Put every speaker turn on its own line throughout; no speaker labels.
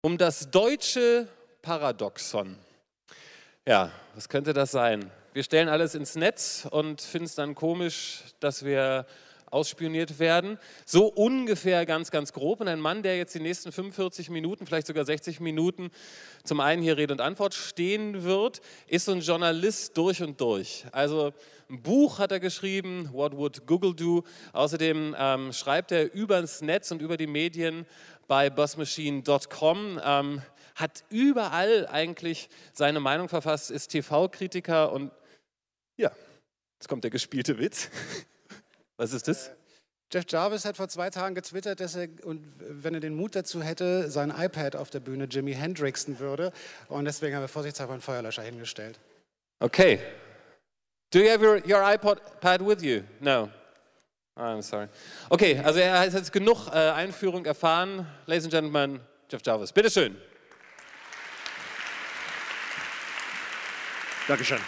Um das deutsche Paradoxon. Ja, was könnte das sein? Wir stellen alles ins Netz und finden es dann komisch, dass wir ausspioniert werden. So ungefähr ganz, ganz grob. Und ein Mann, der jetzt die nächsten 45 Minuten, vielleicht sogar 60 Minuten zum einen hier Rede und Antwort stehen wird, ist so ein Journalist durch und durch. Also ein Buch hat er geschrieben, What Would Google Do? Außerdem schreibt er über das Netz und über die Medien bei buzzmachine.com, hat überall eigentlich seine Meinung verfasst, ist TV-Kritiker und ja, jetzt kommt der gespielte Witz. Was ist das?
Jeff Jarvis hat vor 2 Tagen getwittert, dass er, und wenn er den Mut dazu hätte, sein iPad auf der Bühne Jimi Hendrixen würde. Und deswegen haben wir vorsichtshalber einen Feuerlöscher hingestellt.
Okay. Do you have your iPad with you? No. I'm sorry. Okay, also er hat jetzt genug Einführung erfahren. Ladies and Gentlemen, Jeff Jarvis. Bitteschön.
Dankeschön.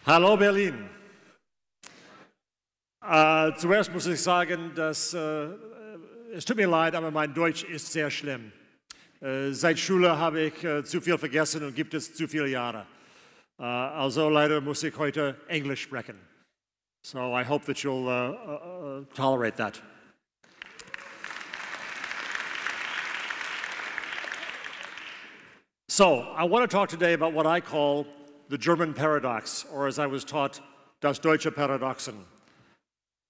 Hallo Berlin. Zuerst muss ich sagen, dass es tut mir leid, aber mein Deutsch ist sehr schlimm. Seit Schule habe ich zu viel vergessen und gibt es zu viele Jahre. Also leider muss ich heute Englisch sprechen. So I hope that you'll tolerate that. So I want to talk today about what I call the German paradox, or as I was taught, das deutsche Paradoxon.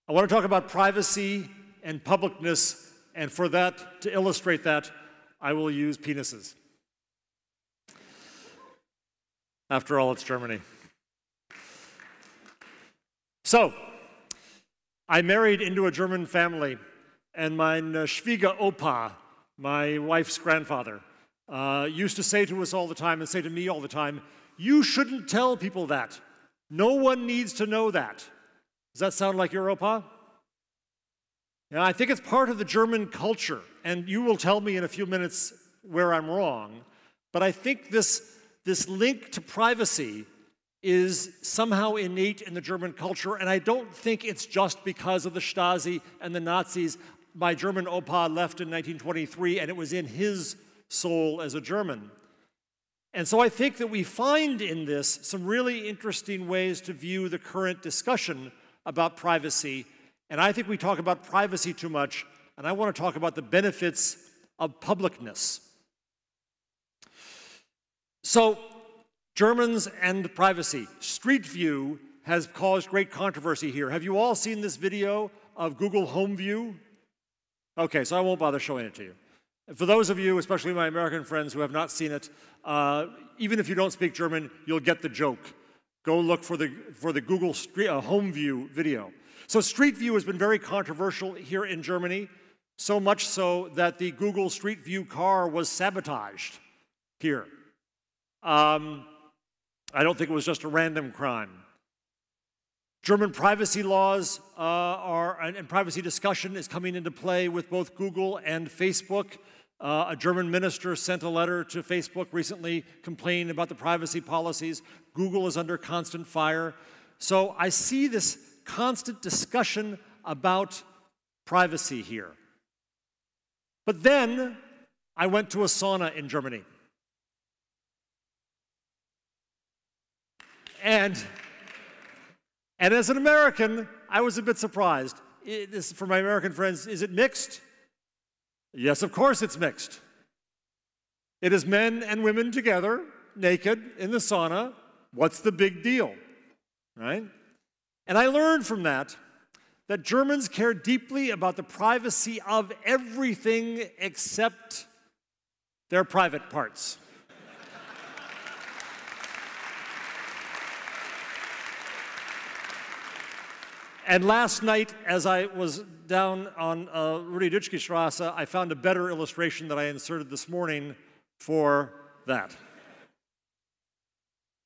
I want to talk about privacy and publicness, and for that, to illustrate that, I will use penises. After all, it's Germany. So, I married into a German family, and mein Schwiegeropa, my wife's grandfather, used to say to us all the time, and say to me all the time, you shouldn't tell people that. No one needs to know that. Does that sound like your opa? Yeah, I think it's part of the German culture, and you will tell me in a few minutes where I'm wrong, but I think this link to privacy is somehow innate in the German culture, and I don't think it's just because of the Stasi and the Nazis. My German opa left in 1923, and it was in his soul as a German. And so I think that we find in this some really interesting ways to view the current discussion about privacy. And I think we talk about privacy too much, and I want to talk about the benefits of publicness. So, Germans and privacy. Street View has caused great controversy here. Have you all seen this video of Google Home View? Okay, so I won't bother showing it to you. For those of you, especially my American friends who have not seen it, even if you don't speak German, you'll get the joke. Go look for the Google Home View video. So Street View has been very controversial here in Germany, so much so that the Google Street View car was sabotaged here. I don't think it was just a random crime. German privacy laws and privacy discussion is coming into play with both Google and Facebook. A German minister sent a letter to Facebook recently complaining about the privacy policies. Google is under constant fire. So I see this constant discussion about privacy here. But then I went to a sauna in Germany. And as an American, I was a bit surprised. For my American friends, is it mixed? Yes, of course it's mixed. It is men and women together, naked, in the sauna. What's the big deal, right? And I learned from that Germans care deeply about the privacy of everything except their private parts. And last night, as I was down on Rudi-Dutschke-Straße, I found a better illustration that I inserted this morning for that.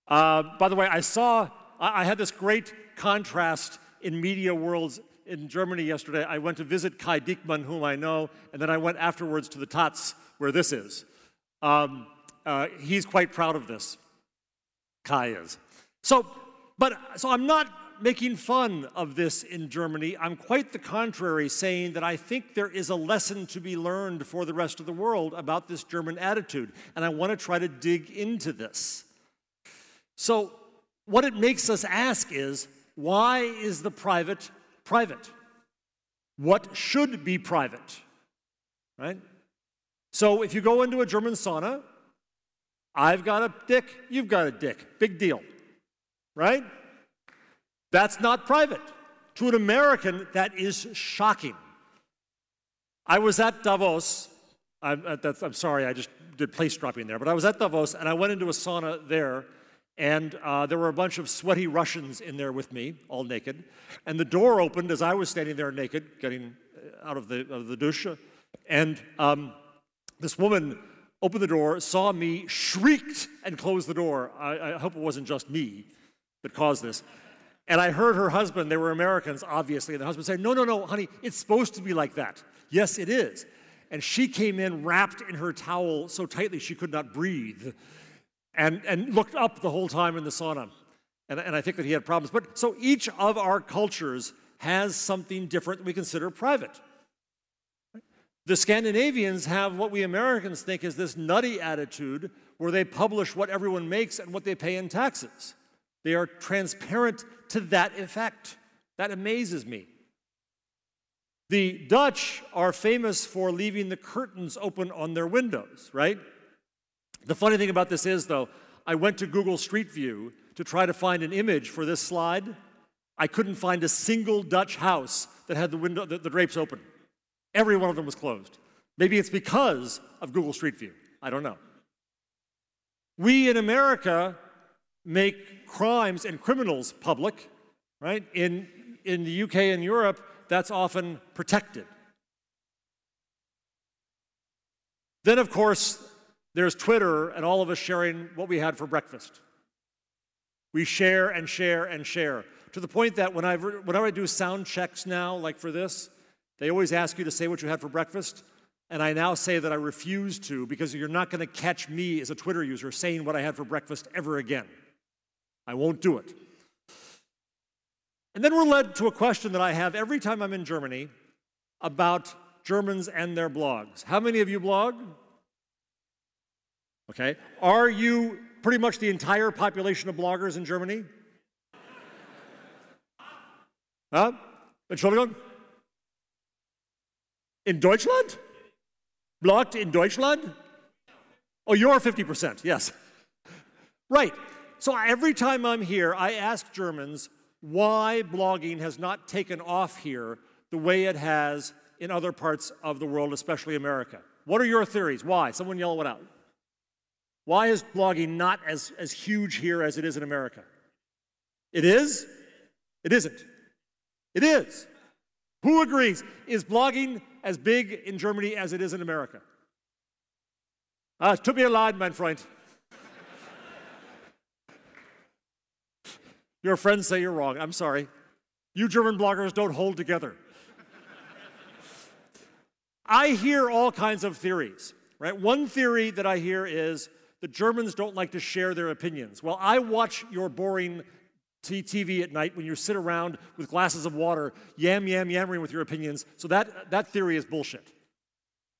By the way, I had this great contrast in media worlds in Germany yesterday. I went to visit Kai Diekmann, whom I know, and then I went afterwards to the Taz, where this is. He's quite proud of this. Kai is. So I'm not making fun of this in Germany. I'm quite the contrary, saying that I think there is a lesson to be learned for the rest of the world about this German attitude, and I want to try to dig into this. So what it makes us ask is, why is the private private? What should be private, right? So if you go into a German sauna, I've got a dick, you've got a dick, big deal, right? That's not private. To an American, that is shocking. I was at Davos. I'm sorry, I just did place dropping there, but I was at Davos, and I went into a sauna there, and there were a bunch of sweaty Russians in there with me, all naked, and the door opened as I was standing there naked, getting out of the douche, and this woman opened the door, saw me, shrieked, and closed the door. I hope it wasn't just me that caused this. And I heard her husband, they were Americans, obviously, and the husband said, no, no, no, honey, it's supposed to be like that. Yes, it is. And she came in wrapped in her towel so tightly she could not breathe and looked up the whole time in the sauna. And I think that he had problems. But so each of our cultures has something different that we consider private. The Scandinavians have what we Americans think is this nutty attitude where they publish what everyone makes and what they pay in taxes. They are transparent to that effect. That amazes me. The Dutch are famous for leaving the curtains open on their windows, right? The funny thing about this is, though, I went to Google Street View to try to find an image for this slide. I couldn't find a single Dutch house that had the drapes open. Every one of them was closed. Maybe it's because of Google Street View. I don't know. We in America make crimes and criminals public, right? In the UK and Europe, that's often protected. Then, of course, there's Twitter and all of us sharing what we had for breakfast. We share and share and share, to the point that whenever I do sound checks now, like for this, they always ask you to say what you had for breakfast, and I now say that I refuse to, because you're not going to catch me as a Twitter user saying what I had for breakfast ever again. I won't do it. And then we're led to a question that I have every time I'm in Germany about Germans and their blogs. How many of you blog? Okay. Are you pretty much the entire population of bloggers in Germany? Huh? Entschuldigung? In Deutschland? Blogged in Deutschland? Oh, you're 50%, yes. Right. So every time I'm here, I ask Germans why blogging has not taken off here the way it has in other parts of the world, especially America. What are your theories? Why? Someone yell it out. Why is blogging not as huge here as it is in America? It is? It isn't. It is. Who agrees? Is blogging as big in Germany as it is in America? Tut mir leid, mein Freund. Your friends say you're wrong. I'm sorry. You German bloggers don't hold together. I hear all kinds of theories, right? One theory that I hear is the Germans don't like to share their opinions. Well, I watch your boring TV at night when you sit around with glasses of water, yammering with your opinions, so that theory is bullshit.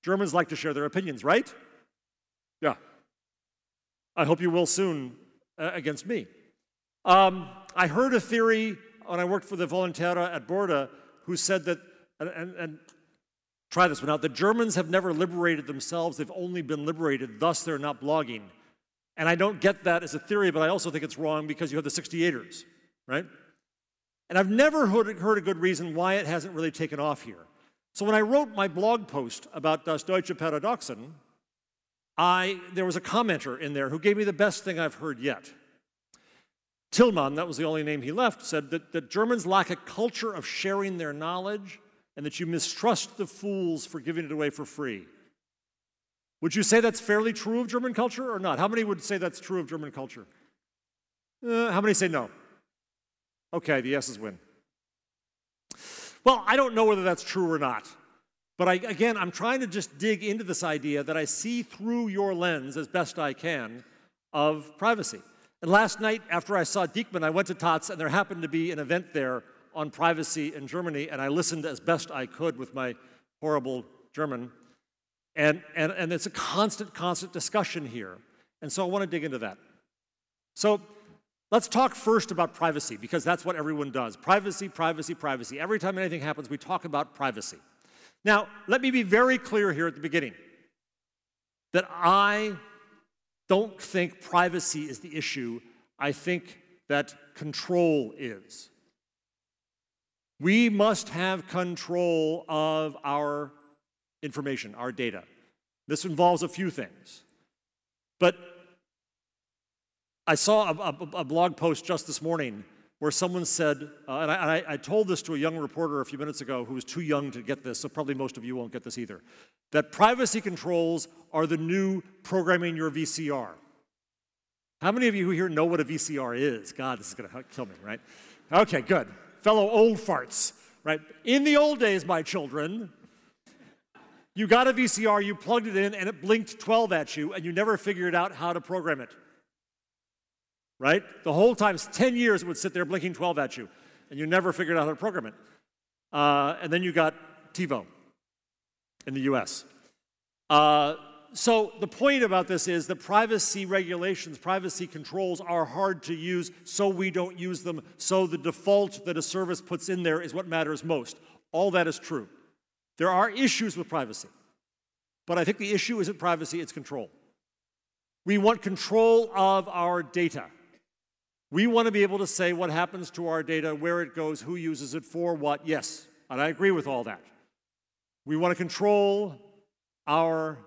Germans like to share their opinions, right? Yeah. I hope you will soon against me. I heard a theory when I worked for the Volontäre at Borda who said that, and try this one out, the Germans have never liberated themselves, they've only been liberated, thus they're not blogging. And I don't get that as a theory, but I also think it's wrong because you have the 68ers, right? And I've never heard a good reason why it hasn't really taken off here. So when I wrote my blog post about Das Deutsche Paradoxon, there was a commenter in there who gave me the best thing I've heard yet. Tillman, that was the only name he left, said that Germans lack a culture of sharing their knowledge and that you mistrust the fools for giving it away for free. Would you say that's fairly true of German culture or not? How many would say that's true of German culture? How many say no? Okay, the yeses win. Well, I don't know whether that's true or not. But again, I'm trying to just dig into this idea that I see through your lens as best I can of privacy. And last night, after I saw Diekmann, I went to TOTS, and there happened to be an event there on privacy in Germany, and I listened as best I could with my horrible German. And it's a constant discussion here. And so I want to dig into that. So let's talk first about privacy, because that's what everyone does. Privacy, privacy, privacy. Every time anything happens, we talk about privacy. Now, let me be very clear here at the beginning that I don't think privacy is the issue. I think that control is. We must have control of our information, our data. This involves a few things. But I saw a blog post just this morning where someone said, and I told this to a young reporter a few minutes ago who was too young to get this, so probably most of you won't get this either, that privacy controls are the new programming your VCR. How many of you here know what a VCR is? God, this is going to kill me, right? Okay, good. Fellow old farts, right? In the old days, my children, you got a VCR, you plugged it in, and it blinked 12 at you, and you never figured out how to program it. Right? The whole time, 10 years, it would sit there blinking 12 at you, and you never figured out how to program it. And then you got TiVo in the US. So the point about this is that privacy regulations, privacy controls are hard to use, so we don't use them. So the default that a service puts in there is what matters most. All that is true. There are issues with privacy, but I think the issue isn't privacy, it's control. We want control of our data. We want to be able to say what happens to our data, where it goes, who uses it for what. Yes, and I agree with all that. We want to control our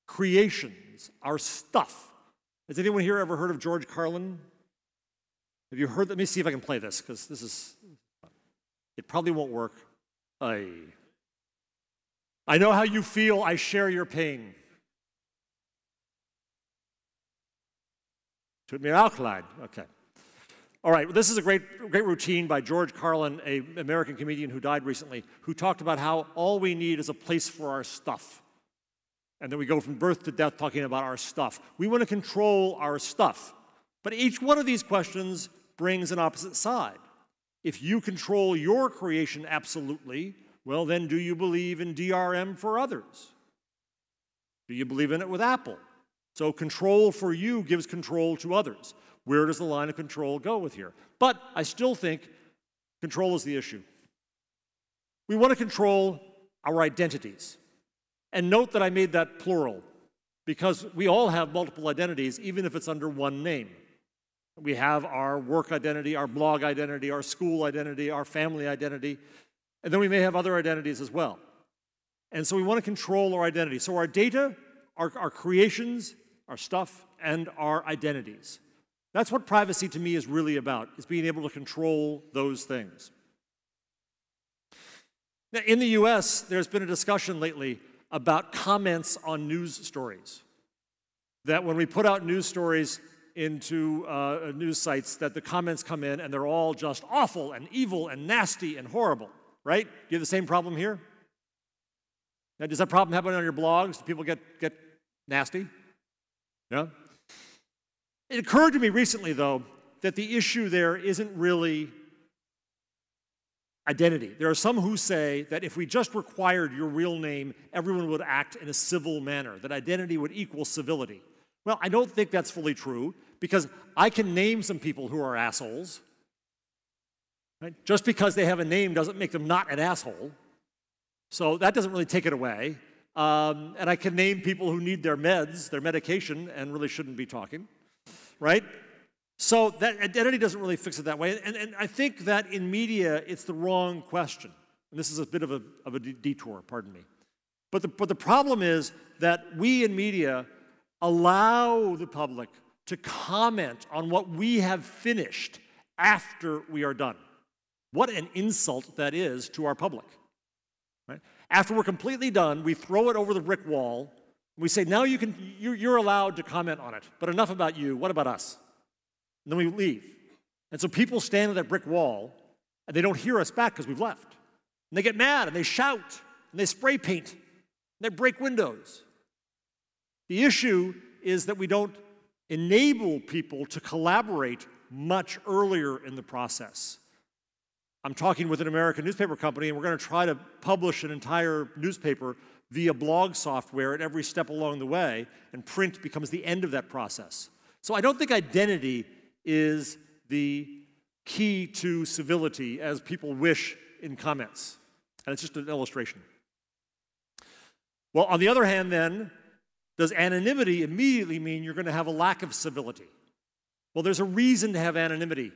creations, our stuff. Has anyone here ever heard of George Carlin? Have you heard? Let me see if I can play this, because this is, it probably won't work. I know how you feel. I share your pain. Tut mir auch leid. Okay. All right, this is a great routine by George Carlin, an American comedian who died recently, who talked about how all we need is a place for our stuff. And then we go from birth to death talking about our stuff. We want to control our stuff. But each one of these questions brings an opposite side. If you control your creation absolutely, well, then do you believe in DRM for others? Do you believe in it with Apple? So control for you gives control to others. Where does the line of control go with here? But I still think control is the issue. We want to control our identities. And note that I made that plural, because we all have multiple identities, even if it's under one name. We have our work identity, our blog identity, our school identity, our family identity, and then we may have other identities as well. And so we want to control our identity. So our data, our creations, our stuff, and our identities. That's what privacy to me is really about, is being able to control those things. Now, in the US, there's been a discussion lately about comments on news stories. That when we put out news stories into news sites, that the comments come in and they're all just awful and evil and nasty and horrible, right? Do you have the same problem here? Now, does that problem happen on your blogs? Do people get nasty? Yeah? It occurred to me recently, though, that the issue there isn't really identity. There are some who say that if we just required your real name, everyone would act in a civil manner, that identity would equal civility. Well, I don't think that's fully true, because I can name some people who are assholes. Right? Just because they have a name doesn't make them not an asshole. So that doesn't really take it away. And I can name people who need their meds, their medication, and really shouldn't be talking. Right? So that identity doesn't really fix it that way. And I think that in media, it's the wrong question. And this is a bit of a detour, pardon me. But the problem is that we in media allow the public to comment on what we have finished after we are done. What an insult that is to our public. Right? After we're completely done, we throw it over the brick wall. We say, now you're allowed to comment on it, but enough about you, what about us? And then we leave. And so people stand at that brick wall, and they don't hear us back because we've left. And they get mad, and they shout, and they spray paint, and they break windows. The issue is that we don't enable people to collaborate much earlier in the process. I'm talking with an American newspaper company, and we're going to try to publish an entire newspaper via blog software at every step along the way, and print becomes the end of that process. So I don't think identity is the key to civility as people wish in comments. And it's just an illustration. Well, on the other hand, then, does anonymity immediately mean you're going to have a lack of civility? Well, there's a reason to have anonymity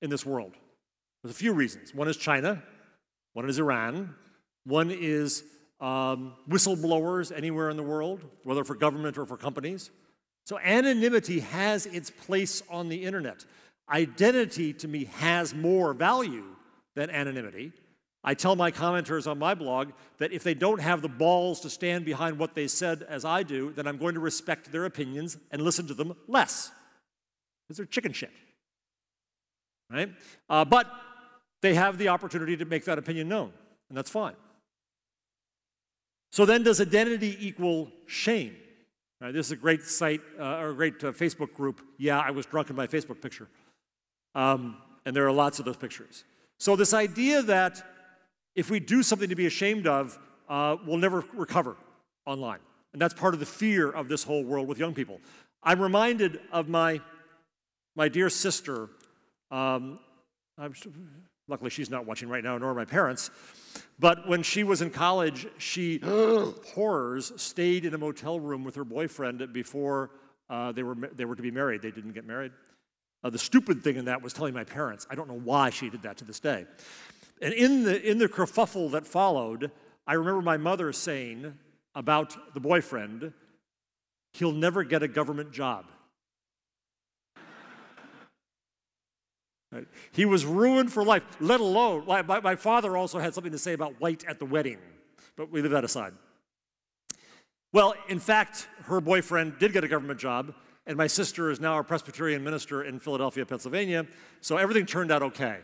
in this world. There's a few reasons. One is China, one is Iran, one is whistleblowers anywhere in the world, whether for government or for companies. So anonymity has its place on the internet. Identity, to me, has more value than anonymity. I tell my commenters on my blog that if they don't have the balls to stand behind what they said as I do, then I'm going to respect their opinions and listen to them less, because they're chicken shit, right? But they have the opportunity to make that opinion known, and that's fine. So then, does identity equal shame? This is a great site, or a great Facebook group. Yeah, I was drunk in my Facebook picture. And there are lots of those pictures. So this idea that if we do something to be ashamed of, we'll never recover online. And that's part of the fear of this whole world with young people. I'm reminded of my dear sister. Luckily, she's not watching right now, nor my parents. But when she was in college, she, horrors, stayed in a motel room with her boyfriend before they were to be married. They didn't get married. The stupid thing in that was telling my parents. I don't know why she did that to this day. And in the kerfuffle that followed, I remember my mother saying about the boyfriend, he'll never get a government job. Right? He was ruined for life, let alone, my father also had something to say about white at the wedding, but we leave that aside. Well, in fact, her boyfriend did get a government job, and my sister is now a Presbyterian minister in Philadelphia, Pennsylvania, so everything turned out okay.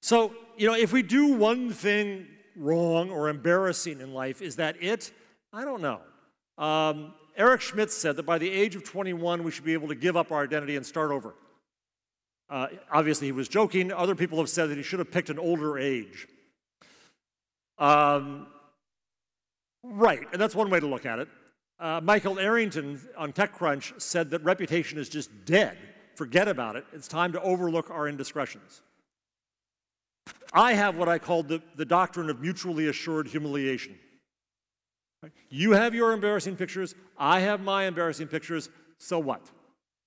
So, if we do one thing wrong or embarrassing in life, is that it? I don't know. Eric Schmidt said that by the age of 21, we should be able to give up our identity and start over. Obviously, he was joking. Other people have said that he should have picked an older age. Right, and that's one way to look at it. Michael Arrington on TechCrunch said that reputation is just dead. Forget about it. It's time to overlook our indiscretions. I have what I call the doctrine of mutually assured humiliation. You have your embarrassing pictures. I have my embarrassing pictures. So what?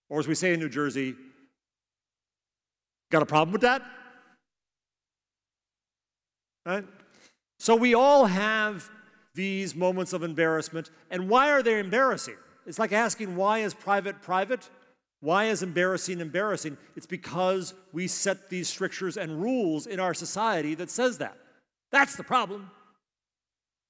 Or as we say in New Jersey, got a problem with that? Right? So we all have these moments of embarrassment. And why are they embarrassing? It's like asking, why is private private? Why is embarrassing embarrassing? It's because we set these strictures and rules in our society that says that. That's the problem.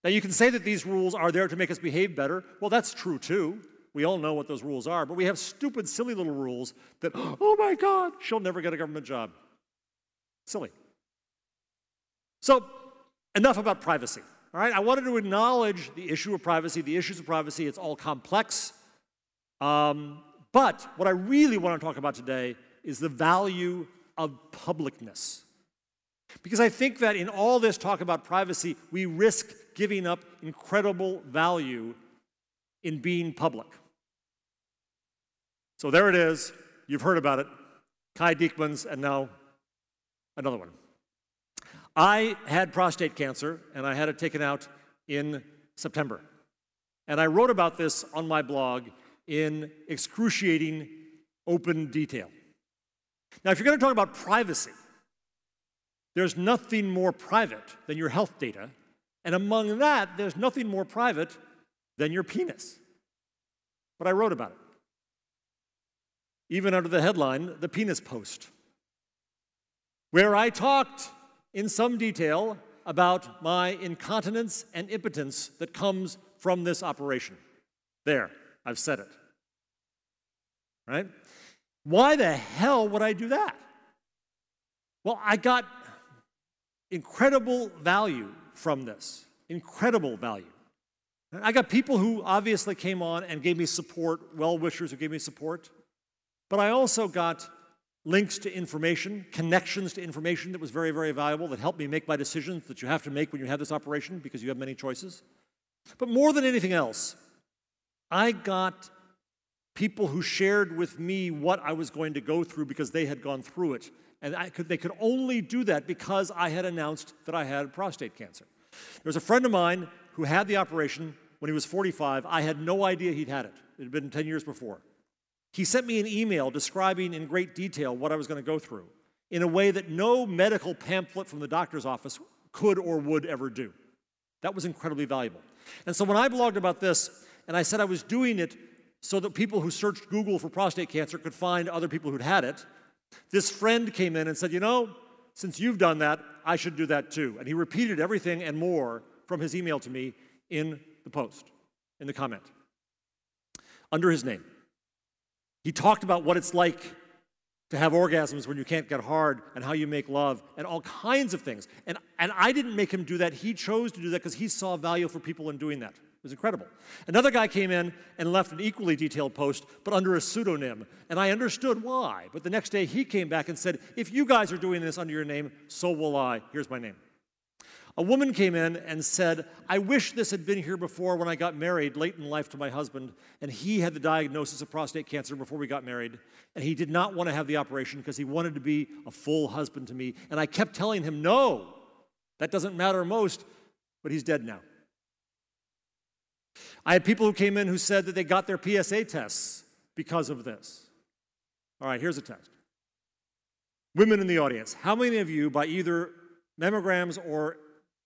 Now, you can say that these rules are there to make us behave better. Well, that's true, too. We all know what those rules are. But we have stupid, silly little rules that, oh, my God, she'll never get a government job. Silly. So, enough about privacy. All right? I wanted to acknowledge the issue of privacy, the issues of privacy. It's all complex. But what I really want to talk about today is the value of publicness. Because I think that in all this talk about privacy, we risk giving up incredible value in being public. So there it is. You've heard about it. Kai Diekman's, and now another one. I had prostate cancer, and I had it taken out in September. And I wrote about this on my blog in excruciating open detail. Now, if you're going to talk about privacy, there's nothing more private than your health data, and among that, there's nothing more private than your penis. But I wrote about it. Even under the headline, The Penis Post, where I talked in some detail about my incontinence and impotence that comes from this operation. There, I've said it. Right? Why the hell would I do that? Well, I got incredible value from this. Incredible value. I got people who obviously came on and gave me support, well-wishers who gave me support, but I also got links to information, connections to information that was very, very valuable, that helped me make my decisions that you have to make when you have this operation because you have many choices. But more than anything else, I got people who shared with me what I was going to go through because they had gone through it. And they could only do that because I had announced that I had prostate cancer. There was a friend of mine who had the operation when he was 45. I had no idea he'd had it. It had been 10 years before. He sent me an email describing in great detail what I was going to go through in a way that no medical pamphlet from the doctor's office could or would ever do. That was incredibly valuable. And so when I blogged about this, and I said I was doing it so that people who searched Google for prostate cancer could find other people who'd had it, this friend came in and said, you know, since you've done that, I should do that too. And he repeated everything and more from his email to me in the post, in the comment, under his name. He talked about what it's like to have orgasms when you can't get hard and how you make love and all kinds of things. And I didn't make him do that. He chose to do that because he saw value for people in doing that. It was incredible. Another guy came in and left an equally detailed post, but under a pseudonym. And I understood why. But the next day he came back and said, if you guys are doing this under your name, so will I. Here's my name. A woman came in and said, I wish this had been here before when I got married late in life to my husband, and he had the diagnosis of prostate cancer before we got married, and he did not want to have the operation because he wanted to be a full husband to me. And I kept telling him, no, that doesn't matter most, but he's dead now. I had people who came in who said that they got their PSA tests because of this. All right, here's a test. Women in the audience, how many of you, by either mammograms or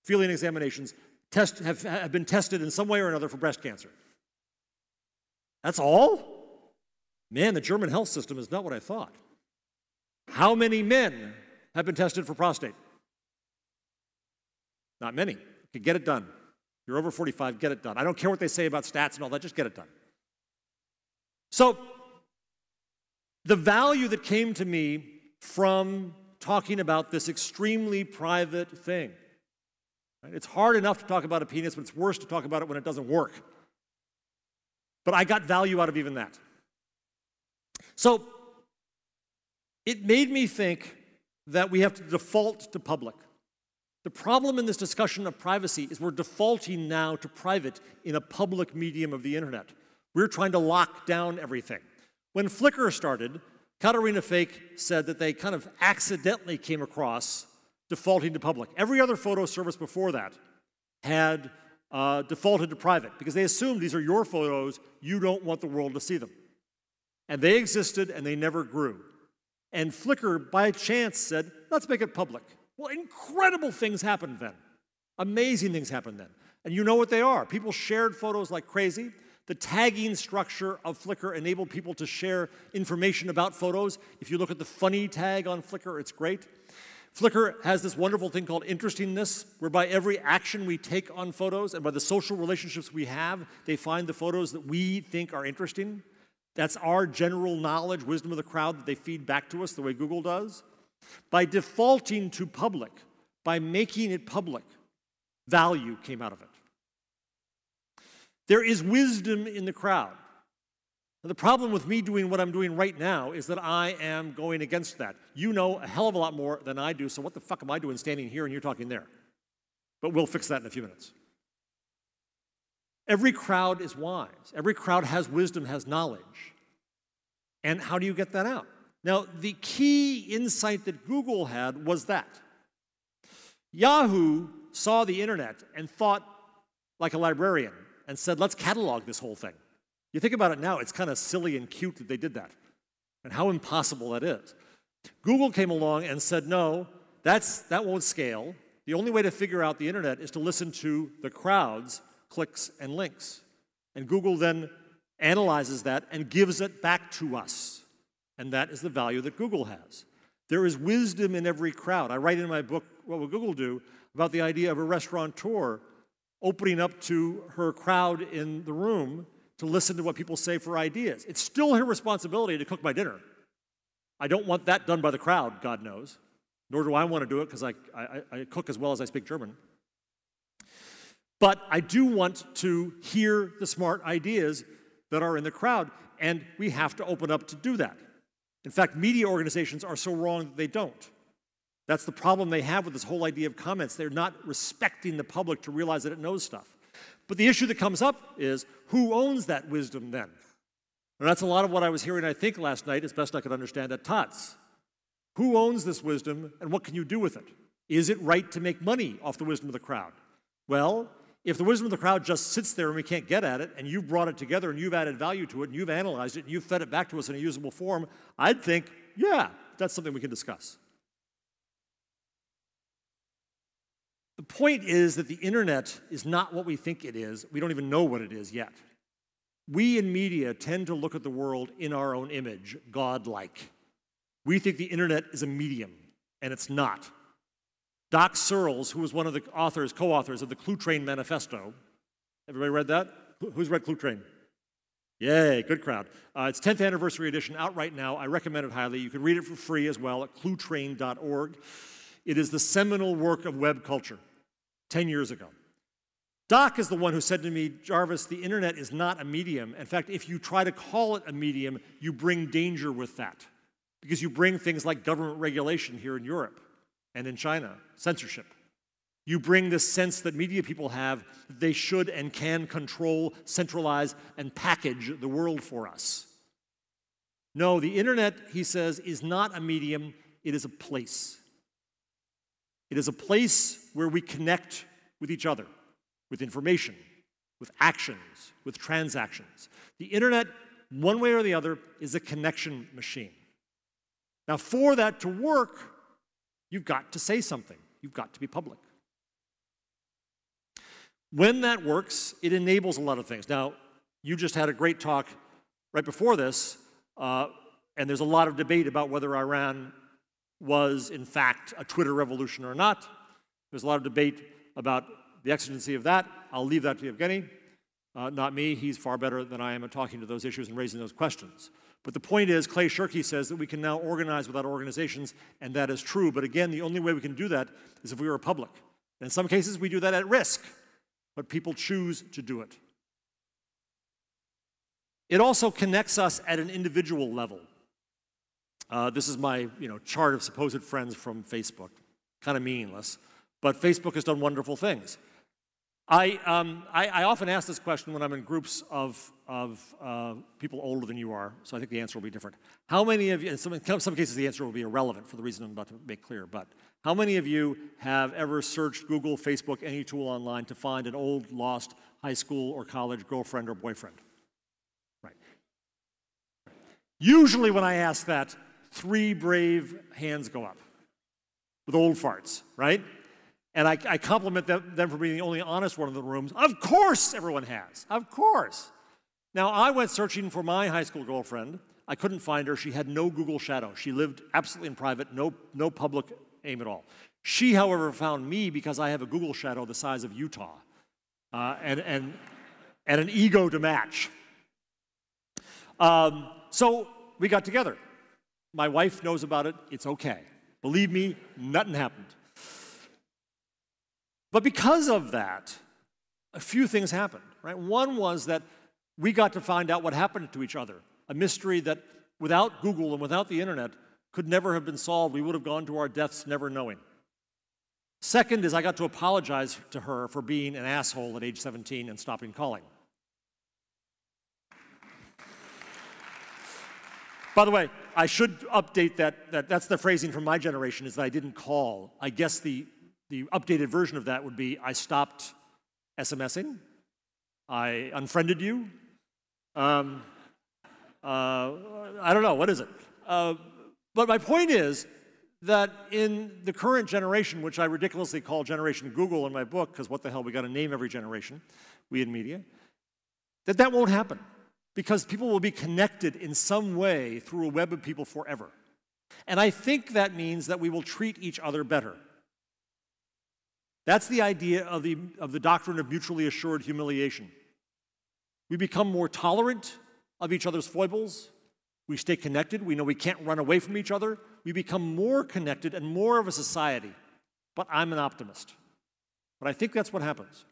feeling examinations, have been tested in some way or another for breast cancer? That's all? Man, the German health system is not what I thought. How many men have been tested for prostate? Not many. You can get it done. You're over 45, get it done. I don't care what they say about stats and all that, just get it done. So, the value that came to me from talking about this extremely private thing. Right? It's hard enough to talk about a penis, but it's worse to talk about it when it doesn't work. But I got value out of even that. So, it made me think that we have to default to public. The problem in this discussion of privacy is we're defaulting now to private in a public medium of the internet. We're trying to lock down everything. When Flickr started, Katarina Fake said that they kind of accidentally came across defaulting to public. Every other photo service before that had defaulted to private because they assumed these are your photos, you don't want the world to see them. And they existed and they never grew. And Flickr, by chance, said, let's make it public. Well, incredible things happened then. Amazing things happened then. And you know what they are. People shared photos like crazy. The tagging structure of Flickr enabled people to share information about photos. If you look at the funny tag on Flickr, it's great. Flickr has this wonderful thing called interestingness, whereby every action we take on photos and by the social relationships we have, they find the photos that we think are interesting. That's our general knowledge, wisdom of the crowd that they feed back to us the way Google does. By defaulting to public, by making it public, value came out of it. There is wisdom in the crowd. Now, the problem with me doing what I'm doing right now is that I am going against that. You know a hell of a lot more than I do, so what the fuck am I doing standing here and you're talking there? But we'll fix that in a few minutes. Every crowd is wise. Every crowd has wisdom, has knowledge. And how do you get that out? Now, the key insight that Google had was that Yahoo saw the internet and thought like a librarian and said, let's catalog this whole thing. You think about it now, it's kind of silly and cute that they did that, and how impossible that is. Google came along and said, no, that won't scale. The only way to figure out the internet is to listen to the crowd's clicks and links. And Google then analyzes that and gives it back to us. And that is the value that Google has. There is wisdom in every crowd. I write in my book, What Will Google Do?, about the idea of a restaurateur opening up to her crowd in the room to listen to what people say for ideas. It's still her responsibility to cook my dinner. I don't want that done by the crowd, God knows. Nor do I want to do it because I cook as well as I speak German. But I do want to hear the smart ideas that are in the crowd, and we have to open up to do that. In fact, media organizations are so wrong that they don't. That's the problem they have with this whole idea of comments. They're not respecting the public to realize that it knows stuff. But the issue that comes up is, who owns that wisdom then? And that's a lot of what I was hearing, I think, last night, as best I could understand, at TOTS. Who owns this wisdom, and what can you do with it? Is it right to make money off the wisdom of the crowd? Well, if the wisdom of the crowd just sits there and we can't get at it, and you've brought it together and you've added value to it, and you've analyzed it, and you've fed it back to us in a usable form, I'd think, yeah, that's something we can discuss. The point is that the internet is not what we think it is. We don't even know what it is yet. We in media tend to look at the world in our own image, God-like. We think the internet is a medium, and it's not. Doc Searles, who was one of the authors, co-authors of the Clue Train Manifesto. Everybody read that? Who's read Clue Train? Yay, good crowd. It's 10th anniversary edition, out right now. I recommend it highly. You can read it for free as well at cluetrain.org. It is the seminal work of web culture, 10 years ago. Doc is the one who said to me, Jarvis, the internet is not a medium. In fact, if you try to call it a medium, you bring danger with that, because you bring things like government regulation here in Europe and in China, censorship. You bring this sense that media people have that they should and can control, centralize, and package the world for us. No, the internet, he says, is not a medium, it is a place. It is a place where we connect with each other, with information, with actions, with transactions. The internet, one way or the other, is a connection machine. Now, for that to work, you've got to say something. You've got to be public. When that works, it enables a lot of things. Now, you just had a great talk right before this, and there's a lot of debate about whether Iran was, in fact, a Twitter revolution or not. There's a lot of debate about the exigency of that. I'll leave that to Evgeny, not me. He's far better than I am at talking to those issues and raising those questions. But the point is, Clay Shirky says that we can now organize without organizations, and that is true. But again, the only way we can do that is if we are public. And in some cases, we do that at risk, but people choose to do it. It also connects us at an individual level. This is my chart of supposed friends from Facebook. Kind of meaningless, but Facebook has done wonderful things. I often ask this question when I'm in groups of people older than you are, so I think the answer will be different. How many of you, in some cases the answer will be irrelevant for the reason I'm about to make clear, but how many of you have ever searched Google, Facebook, any tool online to find an old, lost high school or college girlfriend or boyfriend? Right. Usually when I ask that, 3 brave hands go up with old farts, right? And I compliment them for being the only honest one in the rooms. Of course everyone has. Of course. Now, I went searching for my high school girlfriend. I couldn't find her. She had no Google shadow. She lived absolutely in private, no public aim at all. She, however, found me because I have a Google shadow the size of Utah and an ego to match. So we got together. My wife knows about it. It's okay. Believe me, nothing happened. But because of that, a few things happened, right? One was that we got to find out what happened to each other, a mystery that without Google and without the internet could never have been solved. We would have gone to our deaths never knowing. Second is I got to apologize to her for being an asshole at age 17 and stopping calling. By the way, I should update that's the phrasing from my generation, is that I didn't call. I guess the updated version of that would be I stopped SMSing, I unfriended you, I don't know, what is it? But my point is that in the current generation, which I ridiculously call Generation Google in my book, because what the hell, we got to name every generation, we in media, that won't happen. Because people will be connected in some way through a web of people forever. And I think that means that we will treat each other better. That's the idea of the doctrine of mutually assured humiliation. We become more tolerant of each other's foibles. We stay connected. We know we can't run away from each other. We become more connected and more of a society. But I'm an optimist. But I think that's what happens.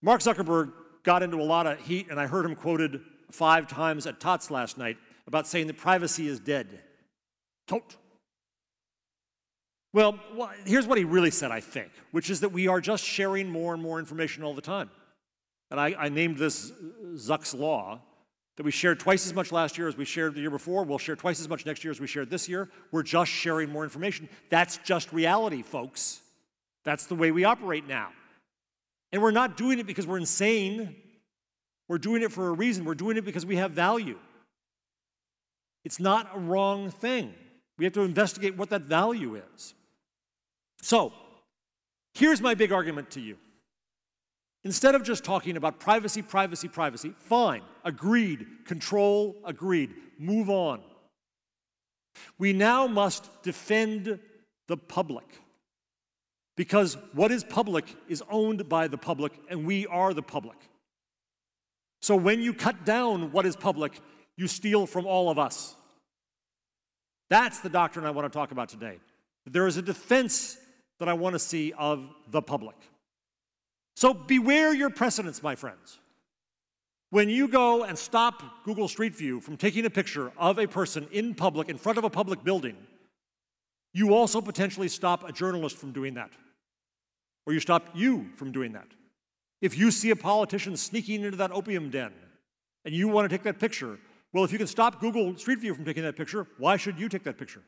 Mark Zuckerberg got into a lot of heat, and I heard him quoted 5 times at TOTS last night about saying that privacy is dead. Tote. Well, here's what he really said, I think, which is that we are just sharing more and more information all the time. And I named this Zuck's Law, that we shared twice as much last year as we shared the year before. We'll share twice as much next year as we shared this year. We're just sharing more information. That's just reality, folks. That's the way we operate now. And we're not doing it because we're insane. We're doing it for a reason. We're doing it because we have value. It's not a wrong thing. We have to investigate what that value is. So, here's my big argument to you. Instead of just talking about privacy, privacy, privacy, fine, agreed, control, agreed, move on. We now must defend the public. Because what is public is owned by the public, and we are the public. So when you cut down what is public, you steal from all of us. That's the doctrine I want to talk about today. There is a defense that I want to see of the public. So beware your precedents, my friends. When you go and stop Google Street View from taking a picture of a person in public, in front of a public building, you also potentially stop a journalist from doing that. Or you stop you from doing that. If you see a politician sneaking into that opium den and you want to take that picture, well, if you can stop Google Street View from taking that picture, why should you take that picture?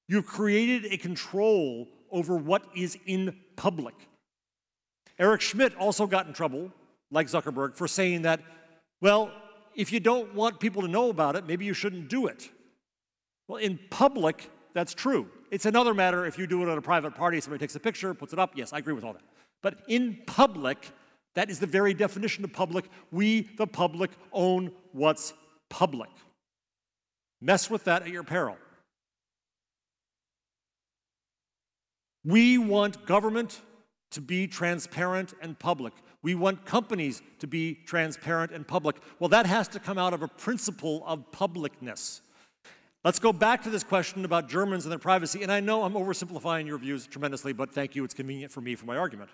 You've created a control over what is in public. Eric Schmidt also got in trouble, like Zuckerberg, for saying that, well, if you don't want people to know about it, maybe you shouldn't do it. Well, in public, that's true. It's another matter if you do it at a private party, somebody takes a picture, puts it up. Yes, I agree with all that. But in public, that is the very definition of public. We, the public, own what's public. Mess with that at your peril. We want government to be transparent and public. We want companies to be transparent and public. Well, that has to come out of a principle of publicness. Let's go back to this question about Germans and their privacy. And I know I'm oversimplifying your views tremendously, but thank you. It's convenient for me for my argument.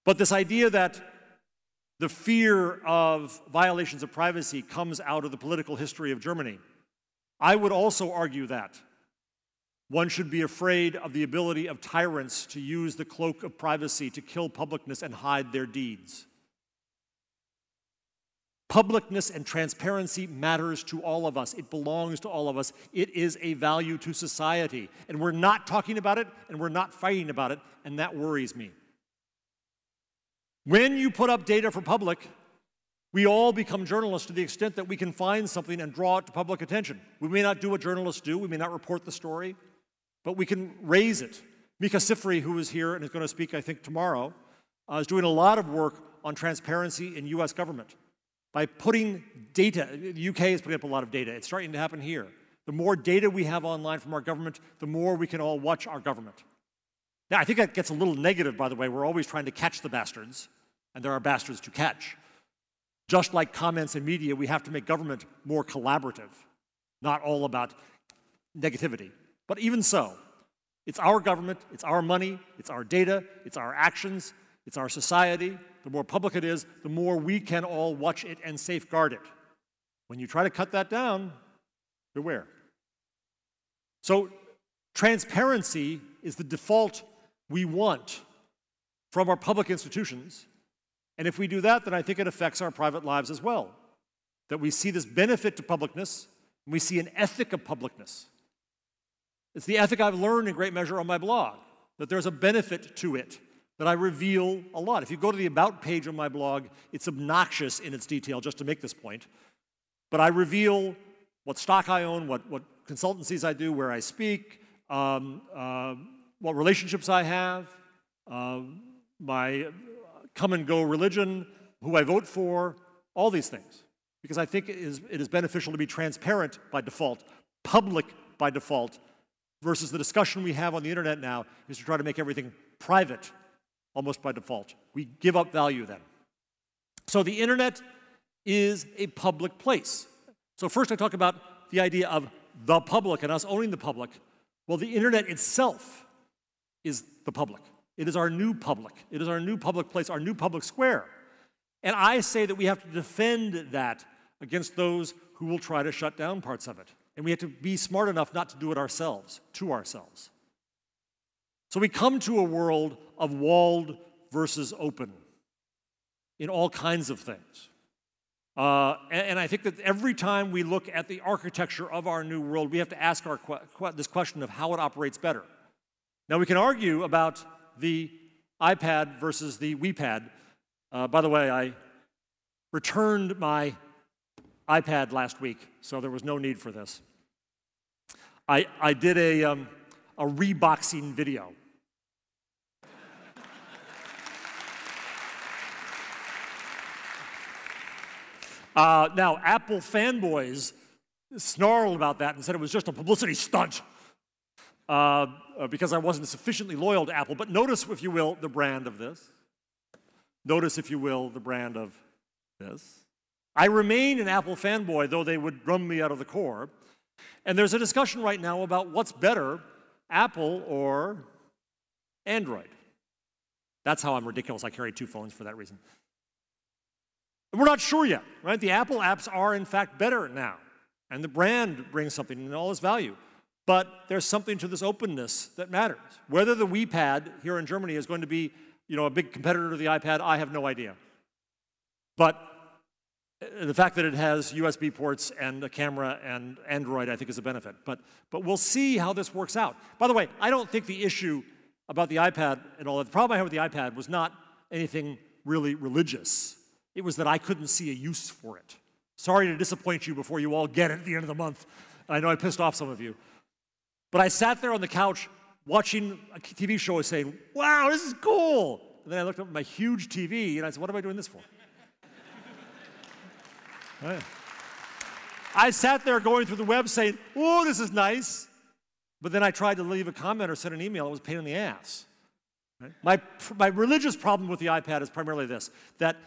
But this idea that the fear of violations of privacy comes out of the political history of Germany, I would also argue that one should be afraid of the ability of tyrants to use the cloak of privacy to kill publicness and hide their deeds. Publicness and transparency matters to all of us. It belongs to all of us. It is a value to society. And we're not talking about it, and we're not fighting about it, and that worries me. When you put up data for public, we all become journalists to the extent that we can find something and draw it to public attention. We may not do what journalists do. We may not report the story. But we can raise it. Mika Sifri, who is here and is going to speak, I think, tomorrow, is doing a lot of work on transparency in US government. By putting data, the UK is putting up a lot of data. It's starting to happen here. The more data we have online from our government, the more we can all watch our government. Now, I think that gets a little negative, by the way. We're always trying to catch the bastards, and there are bastards to catch. Just like comments in media, we have to make government more collaborative, not all about negativity. But even so, it's our government, it's our money, it's our data, it's our actions, it's our society. The more public it is, the more we can all watch it and safeguard it. When you try to cut that down, beware. So transparency is the default we want from our public institutions. And if we do that, then I think it affects our private lives as well. That we see this benefit to publicness, and we see an ethic of publicness. It's the ethic I've learned in great measure on my blog, that there's a benefit to it, that I reveal a lot. If you go to the About page on my blog, it's obnoxious in its detail, just to make this point. But I reveal what stock I own, what consultancies I do, where I speak, what relationships I have, my come-and-go religion, who I vote for, all these things. Because I think it is beneficial to be transparent by default, public by default, versus the discussion we have on the internet now is to try to make everything private, almost by default. We give up value then. So the internet is a public place. So first I talk about the idea of the public and us owning the public. Well, the internet itself is the public. It is our new public. It is our new public place, our new public square. And I say that we have to defend that against those who will try to shut down parts of it. And we have to be smart enough not to do it ourselves, to ourselves. So we come to a world of walled versus open in all kinds of things. And I think that every time we look at the architecture of our new world, we have to ask this question of how it operates better. Now, we can argue about the iPad versus the WeePad. By the way, I returned my iPad last week, so there was no need for this. I did a reboxing video. Now, Apple fanboys snarled about that and said it was just a publicity stunt because I wasn't sufficiently loyal to Apple. But notice, if you will, the brand of this. Notice, if you will, the brand of this. I remain an Apple fanboy, though they would drum me out of the core. And there's a discussion right now about what's better, Apple or Android. That's how I'm ridiculous. I carry two phones for that reason. And we're not sure yet, right? The Apple apps are, in fact, better now. And the brand brings something in all its value. But there's something to this openness that matters. Whether the WeePad here in Germany is going to be, a big competitor to the iPad, I have no idea. But the fact that it has USB ports and a camera and Android, I think, is a benefit. But we'll see how this works out. By the way, I don't think the issue about the iPad and all that, the problem I had with the iPad was not anything really religious. It was that I couldn't see a use for it. Sorry to disappoint you before you all get it at the end of the month. I know I pissed off some of you. But I sat there on the couch watching a TV show and saying, wow, this is cool. And then I looked up at my huge TV and I said, what am I doing this for? I sat there going through the web saying, oh, this is nice. But then I tried to leave a comment or send an email. It was a pain in the ass. Right? My religious problem with the iPad is primarily this, that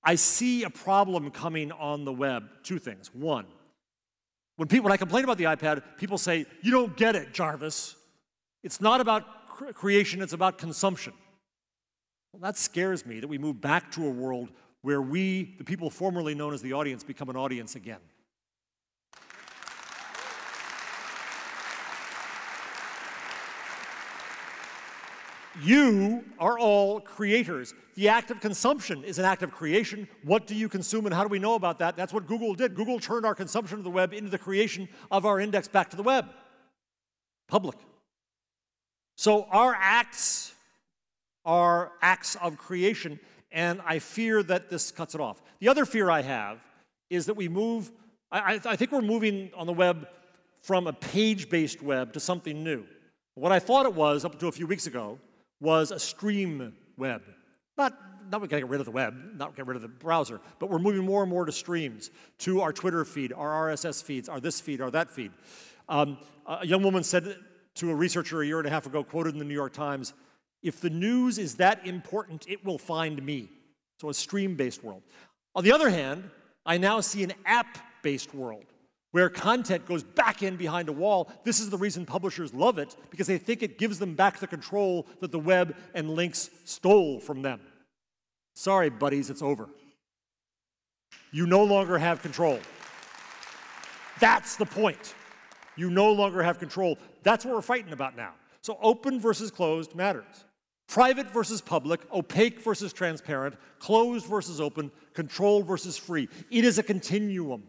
I see a problem coming on the web. Two things. One, when I complain about the iPad, people say, you don't get it, Jarvis. It's not about creation, it's about consumption. Well, that scares me, that we move back to a world where we, the people formerly known as the audience, become an audience again. You are all creators. The act of consumption is an act of creation. What do you consume and how do we know about that? That's what Google did. Google turned our consumption of the web into the creation of our index back to the web. Public. So our acts are acts of creation, and I fear that this cuts it off. The other fear I have is that we move, I think we're moving on the web from a page-based web to something new. What I thought it was, up to a few weeks ago, was a stream web. Not we're going to get rid of the web, not get rid of the browser, but we're moving more and more to streams, to our Twitter feed, our RSS feeds, our this feed, our that feed. A young woman said to a researcher a year and a half ago, quoted in the New York Times, if the news is that important, it will find me. So a stream-based world. On the other hand, I now see an app-based world where content goes back in behind a wall. This is the reason publishers love it, because they think it gives them back the control that the web and links stole from them. Sorry, buddies, it's over. You no longer have control. That's the point. You no longer have control. That's what we're fighting about now. So open versus closed matters. Private versus public, opaque versus transparent, closed versus open, controlled versus free. It is a continuum.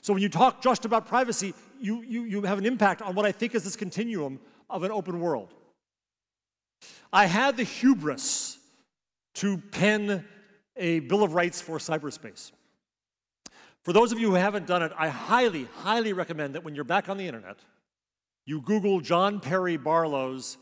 So when you talk just about privacy, you have an impact on what I think is this continuum of an open world. I had the hubris to pen a Bill of Rights for cyberspace. For those of you who haven't done it, I highly, highly recommend that when you're back on the internet, you Google John Perry Barlow's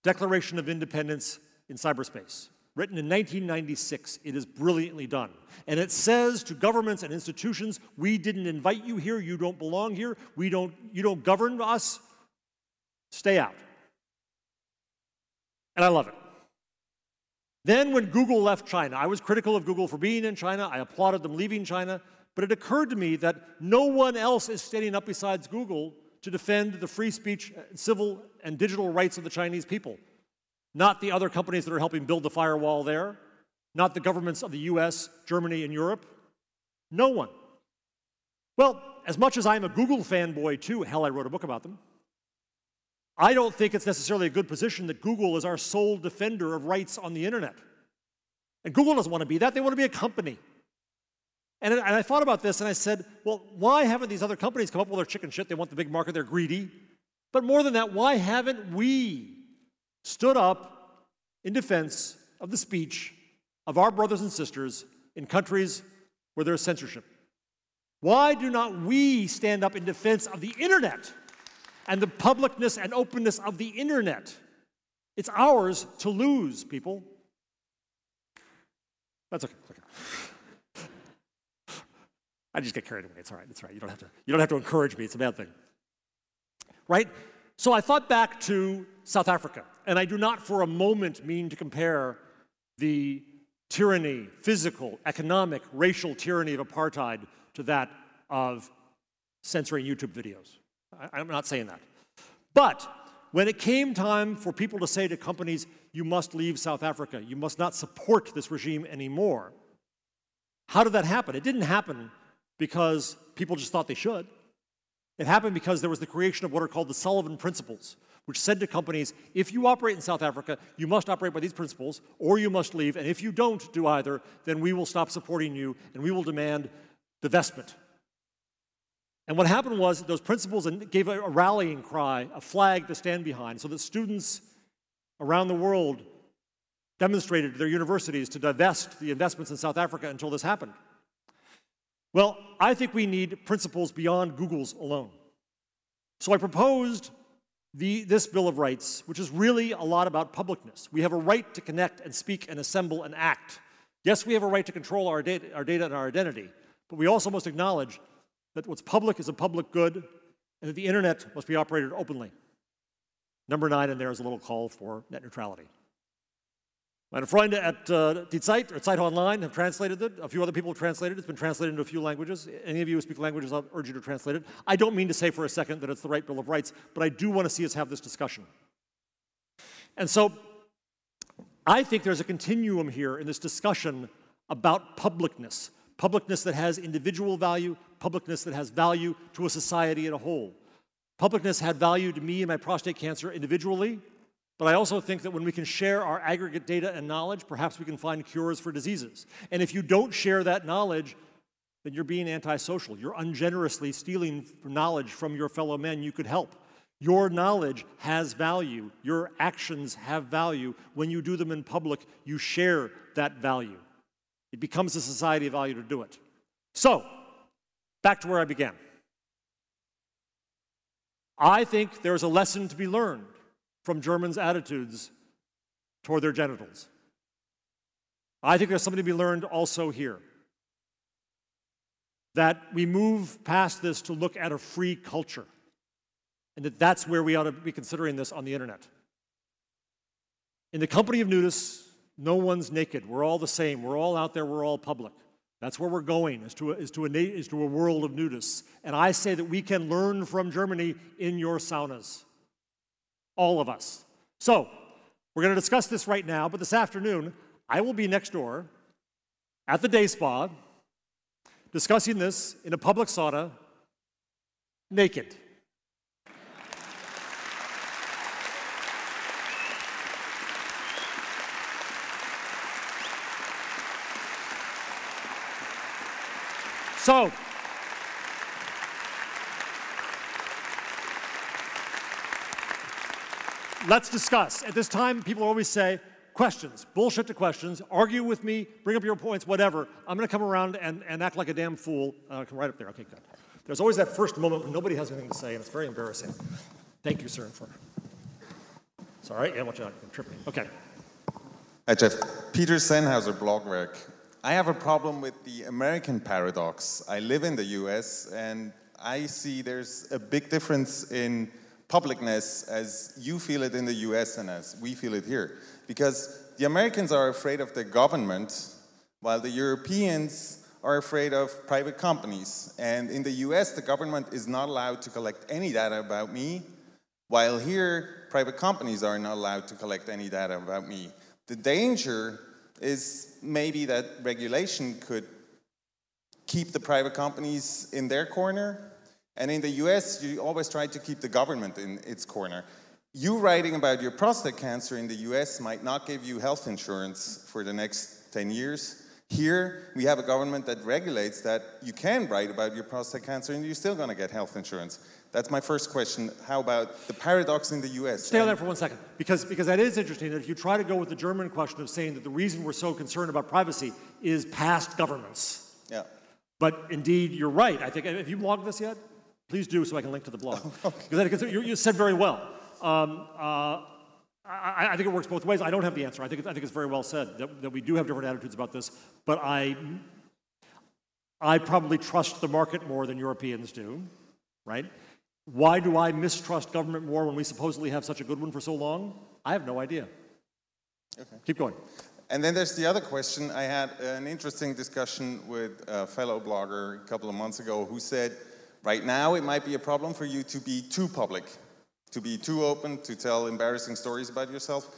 Declaration of Independence in Cyberspace. Written in 1996, it is brilliantly done. And it says to governments and institutions, we didn't invite you here, you don't belong here, you don't govern us, stay out. And I love it. Then when Google left China, I was critical of Google for being in China, I applauded them leaving China, but it occurred to me that no one else is standing up besides Google to defend the free speech, civil and digital rights of the Chinese people. Not the other companies that are helping build the firewall there, not the governments of the US, Germany, and Europe. No one. Well, as much as I'm a Google fanboy too, hell, I wrote a book about them, I don't think it's necessarily a good position that Google is our sole defender of rights on the internet. And Google doesn't want to be that, they want to be a company. And I thought about this and I said, well, why haven't these other companies come up with their chicken shit? They want the big market, they're greedy. But more than that, why haven't we stood up in defense of the speech of our brothers and sisters in countries where there's censorship? Why do not we stand up in defense of the internet and the publicness and openness of the internet? It's ours to lose, people. That's okay. I just get carried away. It's all right. It's all right. You don't have to encourage me. It's a bad thing. Right? So I thought back to South Africa, and I do not for a moment mean to compare the tyranny, physical, economic, racial tyranny of apartheid to that of censoring YouTube videos. I'm not saying that. But when it came time for people to say to companies, you must leave South Africa, you must not support this regime anymore, how did that happen? It didn't happen because people just thought they should. It happened because there was the creation of what are called the Sullivan Principles, which said to companies, if you operate in South Africa, you must operate by these principles, or you must leave, and if you don't do either, then we will stop supporting you, and we will demand divestment. And what happened was those principles gave a rallying cry, a flag to stand behind, so that students around the world demonstrated to their universities to divest the investments in South Africa until this happened. Well, I think we need principles beyond Google's alone. So I proposed this Bill of Rights, which is really a lot about publicness. We have a right to connect and speak and assemble and act. Yes, we have a right to control our data and our identity, but we also must acknowledge that what's public is a public good and that the internet must be operated openly. Number 9 in there is a little call for net neutrality. My friend at Die Zeit, or Zeit Online, have translated it. A few other people have translated it. It's been translated into a few languages. Any of you who speak languages, I'll urge you to translate it. I don't mean to say for a second that it's the right Bill of Rights, but I do want to see us have this discussion. And so I think there's a continuum here in this discussion about publicness. Publicness that has individual value, publicness that has value to a society as a whole. Publicness had value to me and my prostate cancer individually, but I also think that when we can share our aggregate data and knowledge, perhaps we can find cures for diseases. And if you don't share that knowledge, then you're being antisocial. You're ungenerously stealing knowledge from your fellow men you could help. Your knowledge has value. Your actions have value. When you do them in public, you share that value. It becomes a society of value to do it. So, back to where I began. I think there's a lesson to be learned from Germans' attitudes toward their genitals. I think there's something to be learned also here. That we move past this to look at a free culture, and that's where we ought to be considering this on the internet. In the company of nudists, no one's naked. We're all the same. We're all out there. We're all public. That's where we're going, is to a world of nudists. And I say that we can learn from Germany in your saunas. All of us. So, we're going to discuss this right now, but this afternoon, I will be next door at the day spa discussing this in a public sauna, naked. So, let's discuss. At this time, people always say, questions, bullshit to questions, argue with me, bring up your points, whatever. I'm going to come around and act like a damn fool. Come right up there. Okay, good. There's always that first moment when nobody has anything to say, and it's very embarrassing. Thank you, sir. Sorry, yeah, watch out, I'm tripping. Okay.
Hi, Jeff. Peter Sennhauser, Blogwerk. I have a problem with the American paradox. I live in the US, and I see there's a big difference in publicness as you feel it in the US and as we feel it here. Because the Americans are afraid of the government, while the Europeans are afraid of private companies. And in the US, the government is not allowed to collect any data about me, while here, private companies are not allowed to collect any data about me. The danger is maybe that regulation could keep the private companies in their corner. And in the US, you always try to keep the government in its corner. You writing about your prostate cancer in the US might not give you health insurance for the next 10 years. Here, we have a government that regulates that you can write about your prostate cancer and you're still going to get health insurance. That's my first question. How about the paradox in the US?
Stay on there for 1 second, because that is interesting, that if you try to go with the German question of saying that the reason we're so concerned about privacy is past governments.
Yeah.
But indeed, you're right. I think, have you blogged this yet? Please do so I can link to the blog. Because you said very well. I think it works both ways. I don't have the answer. I think it's very well said that we do have different attitudes about this, but I probably trust the market more than Europeans do, right? Why do I mistrust government more when we supposedly have such a good one for so long? I have no idea. Okay. Keep going.
And then there's the other question. I had an interesting discussion with a fellow blogger a couple of months ago who said, right now it might be a problem for you to be too public, to be too open, to tell embarrassing stories about yourself.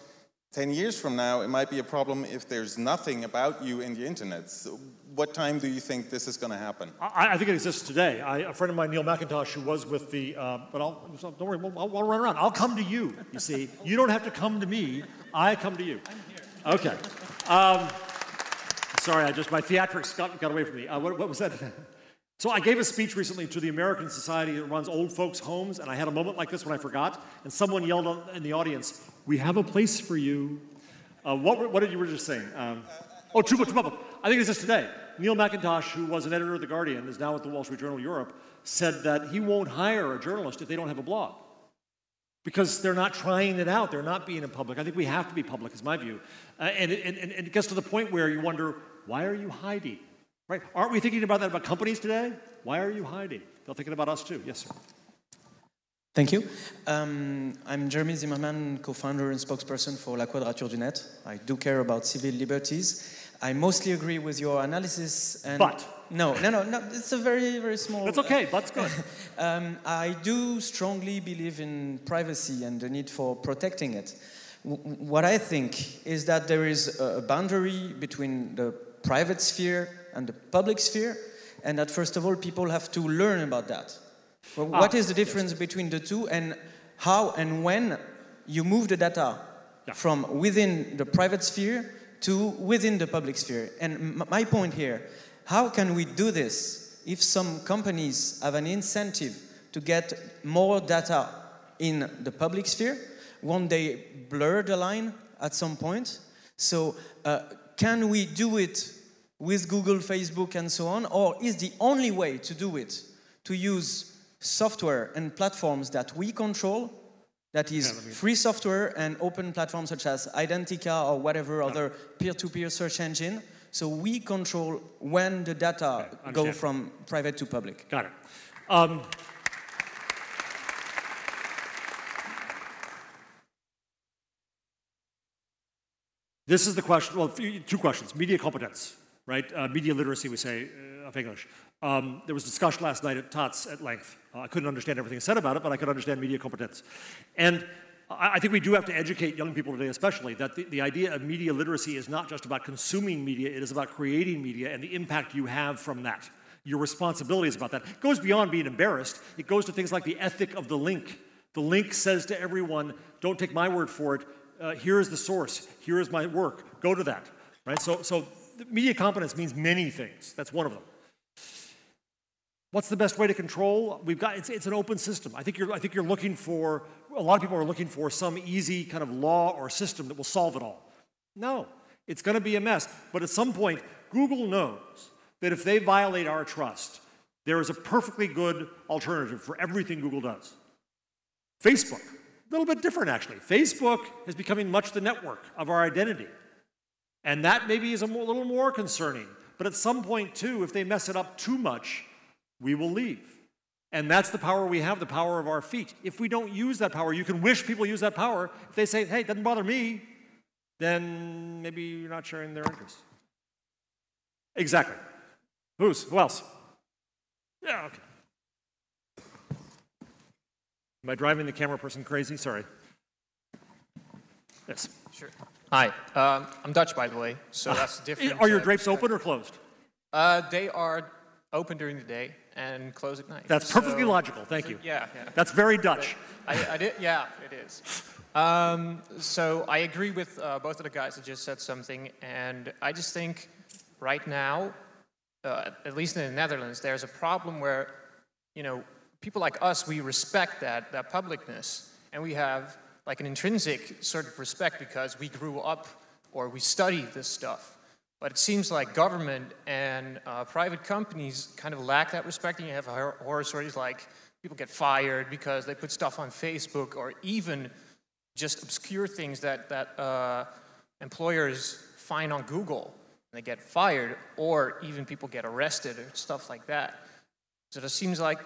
10 years from now, it might be a problem if there's nothing about you in the internet. So what time do you think this is going to happen?
I think it exists today. A friend of mine, Neil McIntosh, who was with the, but don't worry, I'll run around. I'll come to you, you see. You don't have to come to me. I come to you. I'm here. Okay. Sorry, my theatrics got away from me. What was that? So I gave a speech recently to the American Society that runs old folks' homes, and I had a moment like this when I forgot, and someone yelled in the audience, "We have a place for you." What did you were just saying? Too public. I think it's just today. Neil McIntosh, who was an editor of The Guardian, is now at the Wall Street Journal Europe, said that he won't hire a journalist if they don't have a blog. Because they're not trying it out, they're not being in public. I think we have to be public, is my view. And it gets to the point where you wonder, why are you hiding? Right? Aren't we thinking about that about companies today? Why are you hiding? They're thinking about us too. Yes, sir.
Thank you. I'm Jeremy Zimmerman, co-founder and spokesperson for La Quadrature du Net. I do care about civil liberties. I mostly agree with your analysis. And
but?
No, it's a very, very small...
That's okay, but's good.
I do strongly believe in privacy and the need for protecting it. What I think is that there is a boundary between the private sphere and the public sphere, and that first of all, people have to learn about that. Well, what is the difference between the two, and how and when you move the data from within the private sphere to within the public sphere? And my point here, how can we do this if some companies have an incentive to get more data in the public sphere? Won't they blur the line at some point? So can we do it with Google, Facebook, and so on? Or is the only way to do it to use software and platforms that we control, that is free software and open platforms such as Identica or whatever other peer-to-peer search engine, so we control when the data go from private to public?
Got it. This is the question, well, two questions. Media competence, right? Media literacy, we say, of English. There was discussion last night at TOTS at length. I couldn't understand everything said about it, but I could understand media competence. And I think we do have to educate young people today especially that the idea of media literacy is not just about consuming media, it is about creating media and the impact you have from that. Your responsibility is about that. It goes beyond being embarrassed. It goes to things like the ethic of the link. The link says to everyone, don't take my word for it, here is the source, here is my work, go to that, right? So media competence means many things. That's one of them. What's the best way to control? It's an open system. I think you're looking for, a lot of people are looking for some easy kind of law or system that will solve it all. No, it's going to be a mess. But at some point, Google knows that if they violate our trust, there is a perfectly good alternative for everything Google does. Facebook, a little bit different actually. Facebook is becoming much the network of our identity. And that maybe is a little more concerning. But at some point too, if they mess it up too much, we will leave. And that's the power we have, the power of our feet. If we don't use that power, you can wish people use that power. If they say, hey, it doesn't bother me, then maybe you're not sharing their interests. Exactly. Who else? Yeah, okay. Am I driving the camera person crazy? Sorry. Yes.
Sure. Hi. I'm Dutch, by the way, so that's different.
Are your drapes open or closed?
They are open during the day and closed at night.
That's perfectly logical. Thank you.
Yeah.
That's very Dutch.
I did. Yeah, it is. So I agree with both of the guys that just said something, and I just think right now, at least in the Netherlands, there's a problem where, people like us, we respect that publicness, and we have like an intrinsic sort of respect because we grew up or we studied this stuff. But it seems like government and private companies kind of lack that respect, and you have horror stories like people get fired because they put stuff on Facebook, or even just obscure things that employers find on Google and they get fired, or even people get arrested or stuff like that. So it seems like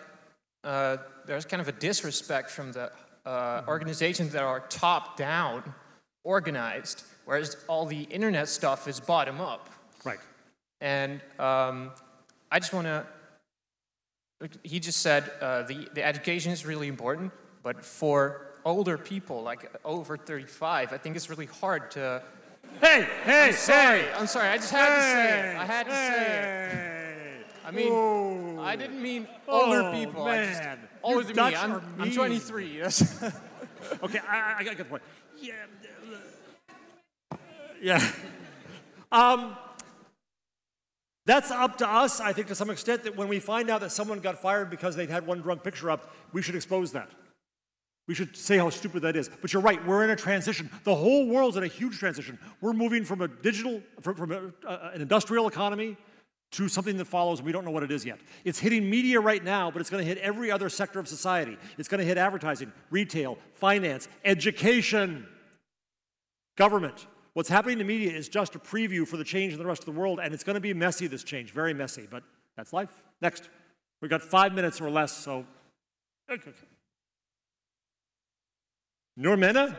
there's kind of a disrespect from the organizations that are top-down organized, whereas all the internet stuff is bottom-up.
Right.
And I just want to, he just said the education is really important, but for older people, like over 35, I think it's really hard to...
Hey!
I'm sorry, I just had to say it. I had to say it. I mean, I didn't mean older people.
Man.
Older than me. I'm 23, yes.
Okay, I got the point. Yeah. That's up to us, I think, to some extent, that when we find out that someone got fired because they'd had one drunk picture up, we should expose that. We should say how stupid that is. But you're right, we're in a transition. The whole world's in a huge transition. We're moving from a digital, from an industrial economy to something that follows, and we don't know what it is yet. It's hitting media right now, but it's going to hit every other sector of society. It's going to hit advertising, retail, finance, education, government. What's happening to media is just a preview for the change in the rest of the world, and it's going to be messy, this change, very messy, but that's life. Next. We've got 5 minutes or less, so... Okay. Normena?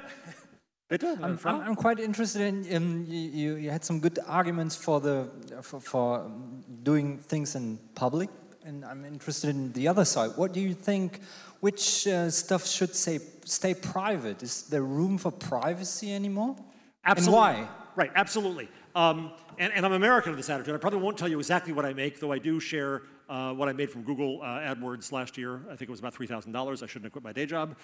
I'm quite interested in you had some good arguments for doing things in public, and I'm interested in the other side. What do you think? Which stuff should stay private? Is there room for privacy anymore?
Absolutely.
And why?
Right, absolutely. And I'm American of this attitude. I probably won't tell you exactly what I make, though I do share what I made from Google AdWords last year. I think it was about $3,000. I shouldn't have quit my day job.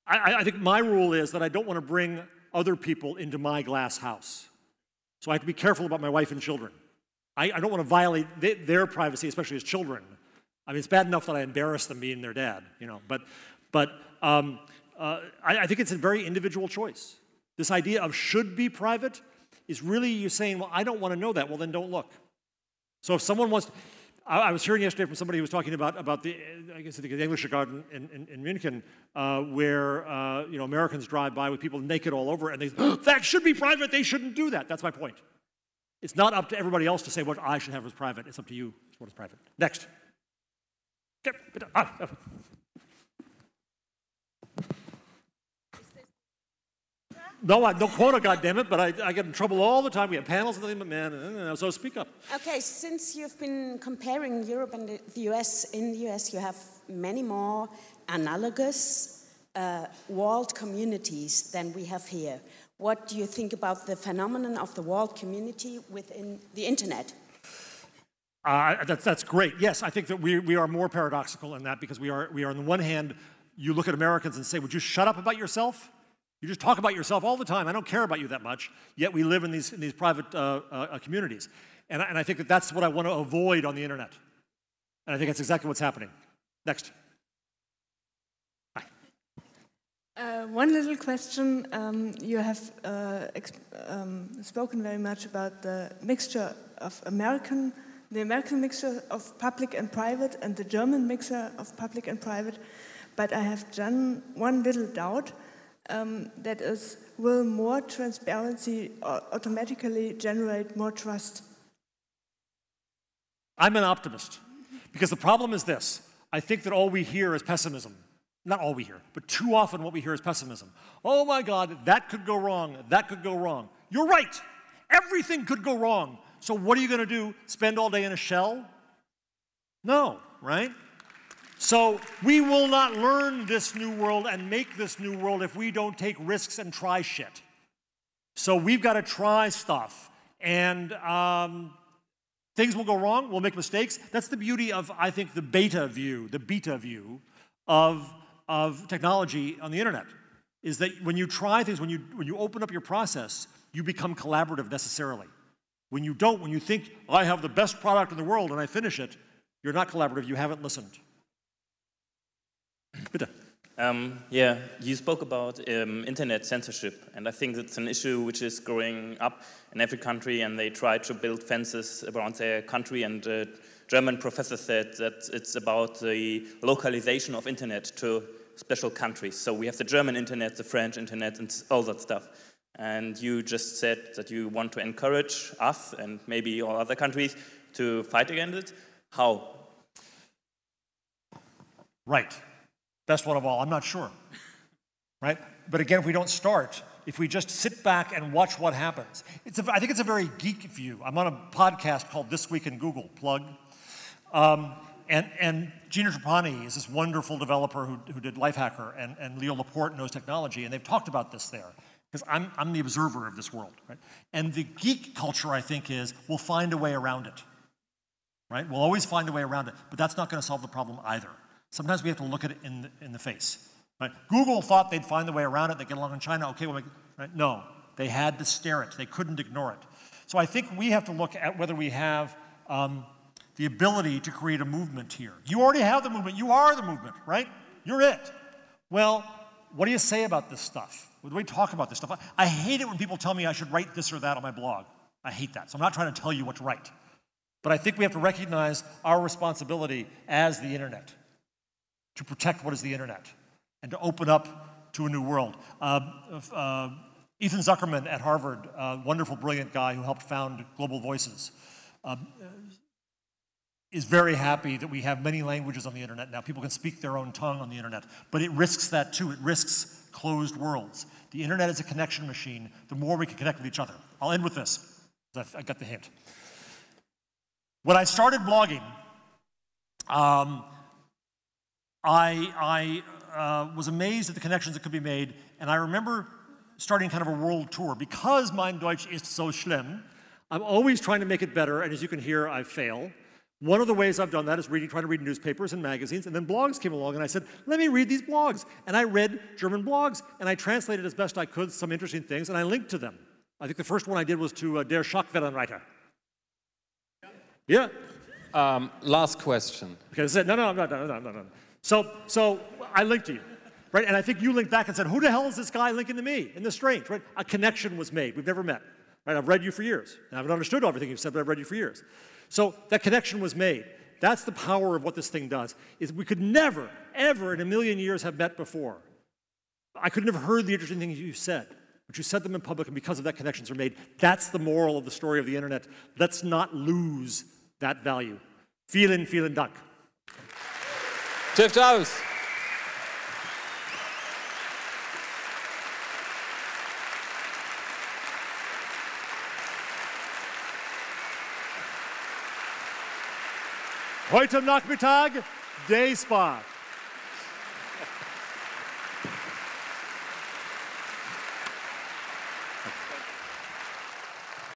I think my rule is that I don't want to bring other people into my glass house. So I have to be careful about my wife and children. I don't want to violate their privacy, especially as children. I mean, it's bad enough that I embarrass them being their dad, But I think it's a very individual choice. This idea of should be private is really you saying, well, I don't want to know that. Well, then don't look. So if someone wants... I was hearing yesterday from somebody who was talking about the Englische Garden in München, where Americans drive by with people naked all over, and they say, that should be private, they shouldn't do that. That's my point. It's not up to everybody else to say what I should have as private. It's up to you what is private. Next. No quota, goddammit, but I get in trouble all the time. We have panels and everything, but man, so speak up.
Okay, since you've been comparing Europe and the US, in the US you have many more analogous walled communities than we have here. What do you think about the phenomenon of the walled community within the internet?
That's great. Yes, I think that we are more paradoxical in that, because we are on the one hand, you look at Americans and say, would you shut up about yourself? You just talk about yourself all the time. I don't care about you that much, yet we live in these private communities. And I think that that's what I want to avoid on the internet. And I think that's exactly what's happening. Next. Hi.
One little question. You have spoken very much about the mixture of the American mixture of public and private, and the German mixture of public and private. But I have one little doubt. That is, will more transparency automatically generate more trust?
I'm an optimist, because the problem is this. I think that all we hear is pessimism. Not all we hear, but too often what we hear is pessimism. Oh my God, that could go wrong, that could go wrong. You're right, everything could go wrong, So what are you going to do? Spend all day in a shell? No, right? So we will not learn this new world and make this new world if we don't take risks and try shit. So we've got to try stuff. And things will go wrong, we'll make mistakes. That's the beauty of, I think, the beta view of technology on the internet, is that when you try things, when you open up your process, you become collaborative necessarily. When you don't, when you think, I have the best product in the world and I finish it, you're not collaborative, you haven't listened. Bitte.
Yeah, you spoke about internet censorship, and I think it's an issue which is growing up in every country, and they try to build fences around their country, and German professor said that it's about the localization of internet to special countries. So we have the German internet, the French internet, and all that stuff. And you just said that you want to encourage us and maybe all other countries to fight against it. How?
Right. Best one of all, I'm not sure, right? But again, if we don't start, if we just sit back and watch what happens, I think it's a very geek view. I'm on a podcast called This Week in Google, plug. And Gina Trapani is this wonderful developer who did Lifehacker, and Leo Laporte knows technology, and they've talked about this there, because I'm the observer of this world, right? And the geek culture, I think, is we'll find a way around it, right? We'll always find a way around it, but that's not going to solve the problem either. Sometimes we have to look at it in the face. Right? Google thought they'd find the way around it. They get along in China. Okay, well, right? No, they had to stare it. They couldn't ignore it. So I think we have to look at whether we have the ability to create a movement here. You already have the movement. You are the movement, right? You're it. Well, what do you say about this stuff? What do we talk about this stuff? I hate it when people tell me I should write this or that on my blog. I hate that. So I'm not trying to tell you what to write. But I think we have to recognize our responsibility as the internet, to protect what is the internet, and to open up to a new world. Ethan Zuckerman at Harvard, a wonderful, brilliant guy who helped found Global Voices, is very happy that we have many languages on the internet now. People can speak their own tongue on the internet, but it risks that too. It risks closed worlds. The internet is a connection machine. The more we can connect with each other. I'll end with this. I got the hint. When I started blogging, I was amazed at the connections that could be made, and I remember starting kind of a world tour. Because mein Deutsch ist so schlimm, I'm always trying to make it better, and as you can hear, I fail. One of the ways I've done that is trying to read newspapers and magazines, and then blogs came along, and I said, let me read these blogs. And I read German blogs, and I translated as best I could some interesting things, and I linked to them. I think the first one I did was to Der Schachwellenreiter. Yeah?
Last question.
Okay, that's it. No. So I linked to you, right? And I think you linked back and said, who the hell is this guy linking to me? And this is strange, right? A connection was made. We've never met, right? I've read you for years. I haven't understood everything you've said, but I've read you for years. So that connection was made. That's the power of what this thing does, is we could never, ever in a million years have met before. I could never heard the interesting things you said, but you said them in public, and because of that, connections are made. That's the moral of the story of the internet. Let's not lose that value. Vielen, vielen Dank.
Jeff Jarvis.
Heute Nachmittag, Day Spa.